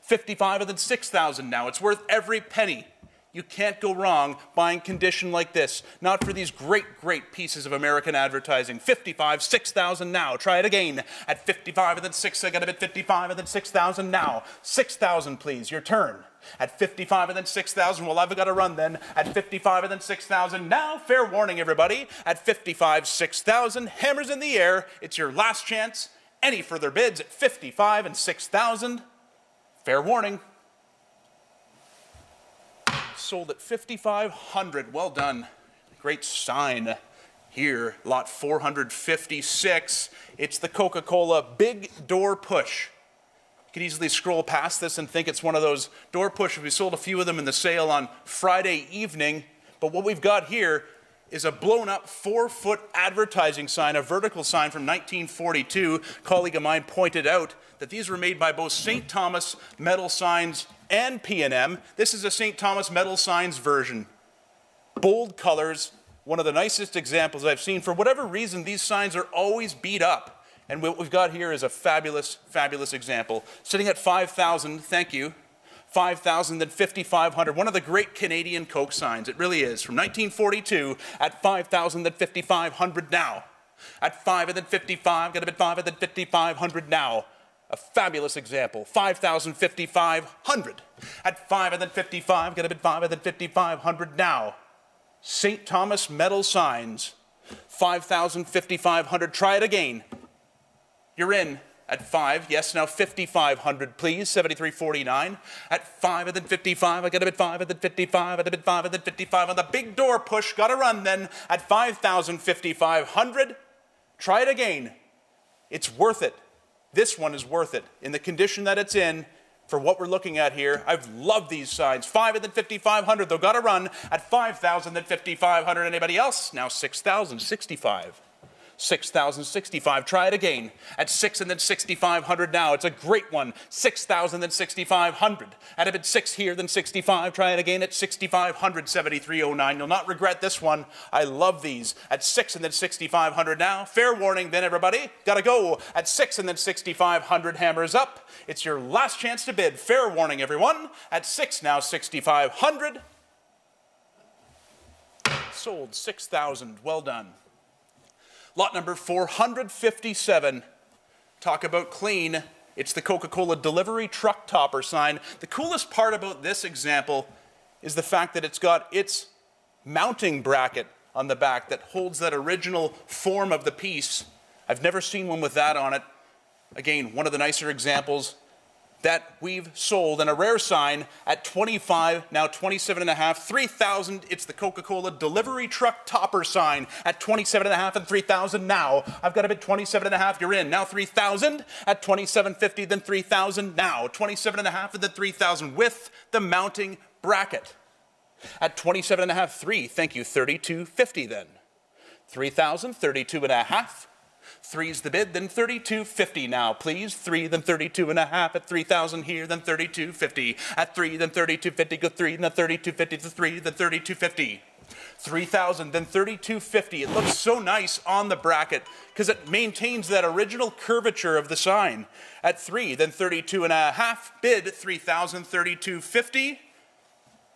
55 and then 6,000 now. It's worth every penny. You can't go wrong buying condition like this. Not for these great, great pieces of American advertising. 55, 6,000 now. Try it again. At 55 and then 6, I got to bid 55 and then 6,000 now. 6,000 please, your turn. At 55 and then 6,000, well, I've got to run then. At 55 and then 6,000 now. Fair warning, everybody. At 55, 6,000, hammers in the air. It's your last chance. Any further bids at 55 and 6,000? Fair warning. Sold at 5,500. Well done. Great sign here. Lot 456. It's the Coca-Cola Big Door Push. You could easily scroll past this and think it's one of those door pushes. We sold a few of them in the sale on Friday evening. But what we've got here is a blown up 4-foot advertising sign, a vertical sign from 1942. A colleague of mine pointed out that these were made by both St. Thomas Metal Signs and P&M. This is a St. Thomas Metal Signs version. Bold colors, one of the nicest examples I've seen. For whatever reason, these signs are always beat up. And what we've got here is a fabulous, fabulous example. Sitting at 5,000, thank you, 5,000, then 5,500. One of the great Canadian Coke signs, it really is. From 1942, at 5,000, then 5,500 now. At 5 and then 55, got a bit 5 and then 5,500 now. A fabulous example, 5,000, 5,500. At 5 and then 55, got a bit 5 and then 5,500 now. St. Thomas metal signs, 5,000, 5,500. Try it again. You're in at 5. Yes, now 5,500, please. 73.49. At 5 and then 55. I got a bit 5 and then 55. And a bit 5 and then 55. On the big door push. Got to run then at 5,000, 5,500. Try it again. It's worth it. This one is worth it. In the condition that it's in, for what we're looking at here, I've loved these signs. 5 and then 5,500. They've got to run at 5,000 then 5,500. Anybody else? Now 6,000, 65. 6,065. Try it again. At 6 and then 6,500 now. It's a great one. 6,000 then 6,500. At a bit 6 here, then 65. Try it again at 6,500. 73.09. You'll not regret this one. I love these. At 6 and then 6,500 now. Fair warning then, everybody. Gotta go. At 6 and then 6,500. Hammers up. It's your last chance to bid. Fair warning, everyone. At 6 now, 6,500. Sold. 6,000. Well done. Lot number 457, talk about clean. It's the Coca-Cola delivery truck topper sign. The coolest part about this example is the fact that it's got its mounting bracket on the back that holds that original form of the piece. I've never seen one with that on it. Again, one of the nicer examples that we've sold, and a rare sign at 25, now 27.5, 3,000. It's the Coca-Cola delivery truck topper sign at 27.5 and 3,000 now. I've got a bid 27.5. You're in now. 3,000 at 27.50, then 3,000 now. 27.5 and then 3,000 with the mounting bracket at 27.5. 3. Thank you. 32.50 then. 3,000. 32.5. 3's the bid, then 32.50 now, please. 3, then 32.5 at 3,000 here, then 32.50. At 3, then 32.50, go 3, then 32.50 to 3, then 32.50. 3,000, then 32.50. It looks so nice on the bracket because it maintains that original curvature of the sign. At 3, then 32.5, bid 3,000, 32.50.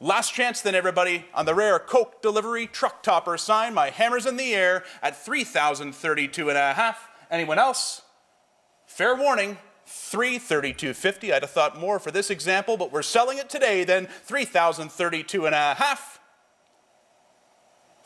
Last chance then, everybody, on the rare Coke delivery truck topper sign. My hammer's in the air at 3,032.5. Anyone else? Fair warning, 332.50. I'd have thought more for this example, but we're selling it today then, 3,032.5.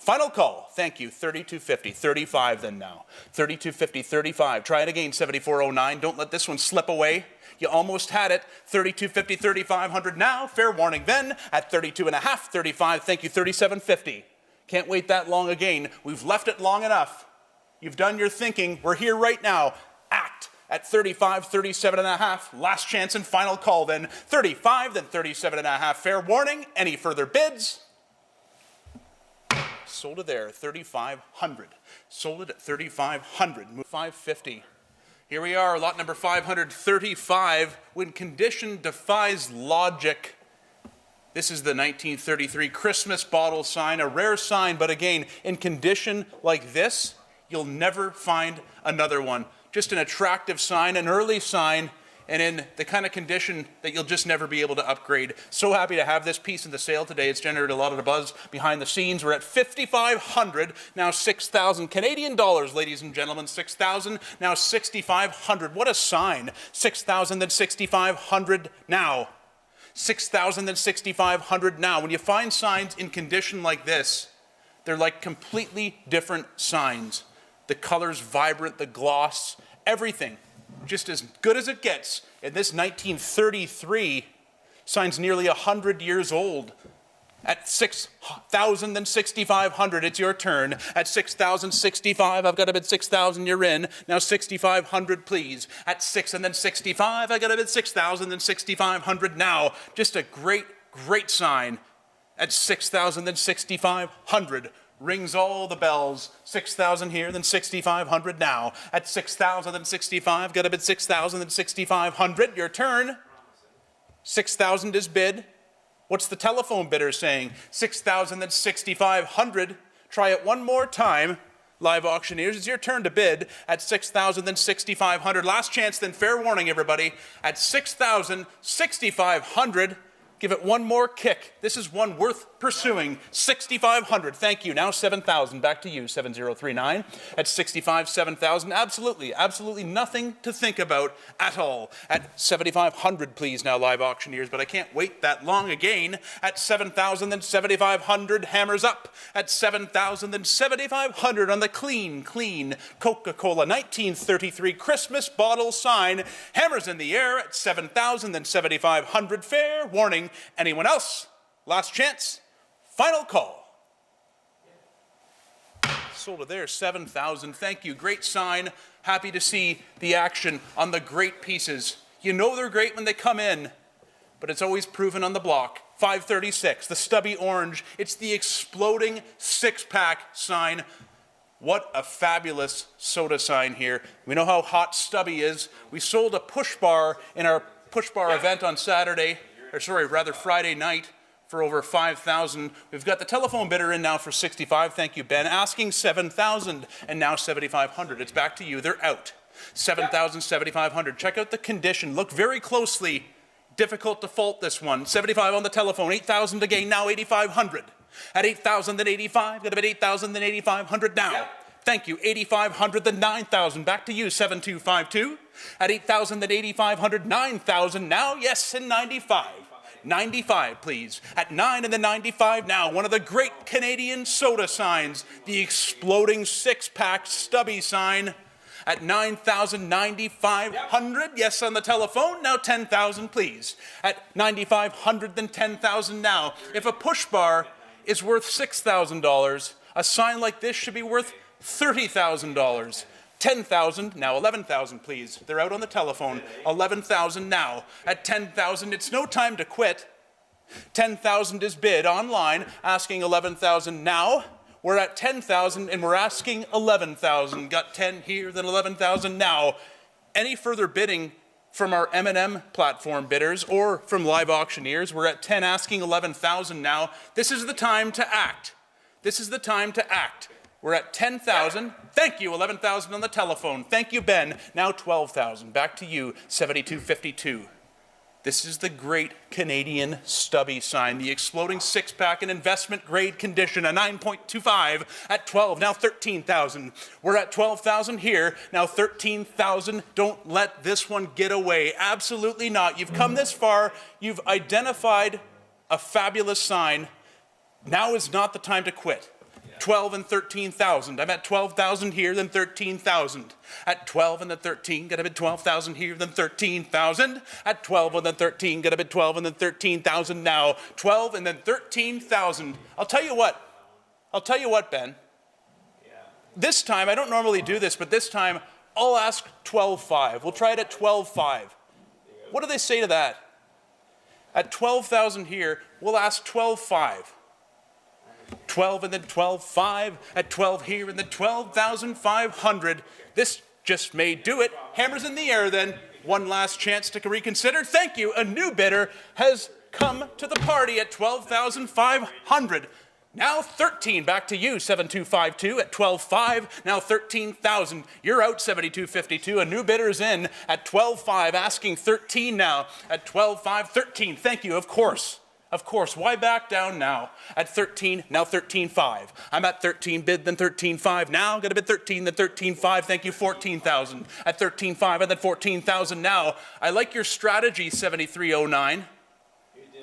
Final call. Thank you. 32.50. 35 then now. 32.50. 35. Try it again. 74.09. Don't let this one slip away. You almost had it. 32.50. 3,500 now. Fair warning then at 32.5. 35. Thank you. 37.50. Can't wait that long again. We've left it long enough. You've done your thinking. We're here right now. Act at 35, 37.5. Last chance and final call then. 35, then 37.5. Fair warning. Any further bids? Sold it there, 3,500. Sold it at 3,500. 550. Here we are, lot number 535. When condition defies logic. This is the 1933 Christmas bottle sign, a rare sign, but again, in condition like this, you'll never find another one. Just an attractive sign, an early sign, and in the kind of condition that you'll just never be able to upgrade. So happy to have this piece in the sale today. It's generated a lot of the buzz behind the scenes. We're at 5,500, now 6,000 Canadian dollars, ladies and gentlemen. 6,000, now 6,500. What a sign. 6,000, then 6,500 now. 6,000, then 6,500 now. When you find signs in condition like this, they're like completely different signs. The color's vibrant, the gloss, everything. Just as good as it gets. And this 1933 sign's nearly 100 years old. At 6,000, then 6,500, it's your turn. At 6,065, I've got a bid 6,000, you're in. Now 6,500, please. At 6 and then 65, I got a bid 6,000, then 6,500 now. Just a great, great sign. At 6,000, then 6,500. Rings all the bells. 6,000 here, then 6,500 now. At 6,000, then 65. Got a bid 6,000, then 6,500. Your turn. 6,000 is bid. What's the telephone bidder saying? 6,000, then 6,500. Try it one more time. Live auctioneers, it's your turn to bid at $6,000, then $6,500. Last chance, then fair warning, everybody. At $6,000, $6,500. Give it one more kick. This is one worth pursuing. $6,500. Thank you. Now $7,000. Back to you, 7039. At $65,000, $7,000. Absolutely nothing to think about at all. At $7,500, please, now, live auctioneers. But I can't wait that long again. At $7,000, then $7,500. Hammers up. At $7,000, then $7,500 on the clean Coca-Cola 1933 Christmas bottle sign. Hammers in the air at $7,000, then $7,500. Fair warning. Anyone else? Last chance. Final call. Sold it there, $7,000. Thank you. Great sign. Happy to see the action on the great pieces. You know they're great when they come in, but it's always proven on the block. 536, the stubby orange. It's the exploding six-pack sign. What a fabulous soda sign here. We know how hot stubby is. We sold a push bar in our push bar event on Friday night for over $5,000. We've got the telephone bidder in now for $65,000. Thank you, Ben. Asking $7,000 and now $7,500. It's back to you. They're out. $7,000, $7,500. Check out the condition. Look very closely. Difficult to fault this one. $75,000 on the telephone. $8,000 again. Now $8,500. At $8,000 then $8,500. Got to bid $8,000 then $8,500 now. Thank you. $8,500 then $9,000. Back to you. 7252. At $8,000 then $8,500. $9,000 now. Yes, and $95,000. $95,000, please. At $9,000 and then $95,000 now. One of the great Canadian soda signs, the exploding six-pack stubby sign. At $9,000, $9,500. Yes, on the telephone. Now $10,000, please. At $9,500, then $10,000 now. If a push bar is worth $6,000, a sign like this should be worth $30,000. $10,000, now $11,000, please. They're out on the telephone. $11,000 now. At $10,000, it's no time to quit. $10,000 is bid online, asking $11,000 now. We're at $10,000 and we're asking $11,000. Got 10 here, then $11,000 now. Any further bidding from our M&M platform bidders or from live auctioneers? We're at 10, asking $11,000 now. This is the time to act. This is the time to act. We're at $10,000. Thank you, $11,000 on the telephone. Thank you, Ben. Now $12,000. Back to you, 7252. This is the great Canadian stubby sign, the exploding six-pack in investment-grade condition, a 9.25 at 12, now $13,000. We're at $12,000 here, now $13,000. Don't let this one get away. Absolutely not. You've come this far. You've identified a fabulous sign. Now is not the time to quit. 12 and 13,000. I'm at 12,000 here, then 13,000. At 12 and then 13, got to bid 12,000 here, then 13,000. At 12 and then 13, got to bid 12 and then 13,000 now. 12 and then 13,000. I'll tell you what, Ben. This time, I don't normally do this, but this time, I'll ask 12,500. We'll try it at 12,500. What do they say to that? At 12,000 here, we'll ask 12,500. 12 and then 12,500. At 12 here and then 12,500. This just may do it. Hammers in the air then. One last chance to reconsider. Thank you. A new bidder has come to the party at 12,500. Now 13. Back to you, 7252 at 12,500. Now 13,000. You're out, 7252. A new bidder's in at 12,500. Asking 13 now at 12,500. 13. Thank you. Of course. Of course, why back down now? At 13, now 13,500. I'm at 13 bid, then 13,500. Now, got to bid 13, then 13,500. Thank you, 14,000. At 13,500, and then 14,000 now. I like your strategy, 7309.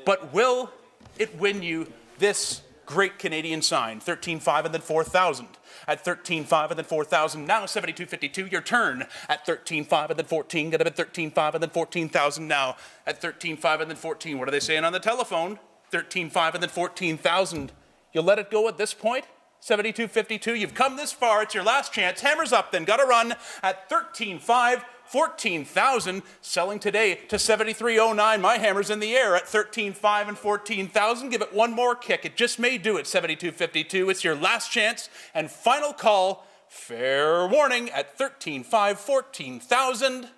But will it win you this great Canadian sign? 13,500 and then 4,000. At 13,500 and then 4,000. Now 7252, your turn. At 13,500 and then 14. Got to bid 13,500 and then 14,000 now. At 13,500 and then 14. What are they saying on the telephone? 13,500 and then 14,000. You'll let it go at this point? 7252, you've come this far. It's your last chance. Hammers up then. Got to run at 13,500. 14,000, selling today to 7309. My hammer's in the air at 13,500 and 14,000. Give it one more kick. It just may do it, 7252. It's your last chance and final call. Fair warning at 13,500, 14,000.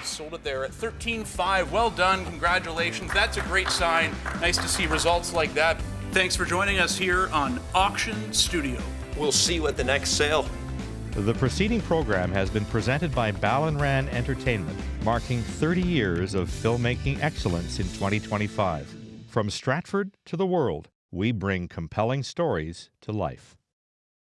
Sold it there at 13,500. Well done. Congratulations. That's a great sign. Nice to see results like that. Thanks for joining us here on Auction Studio. We'll see you at the next sale. The preceding program has been presented by Ballinran Entertainment, marking 30 years of filmmaking excellence in 2025. From Stratford to the world, we bring compelling stories to life.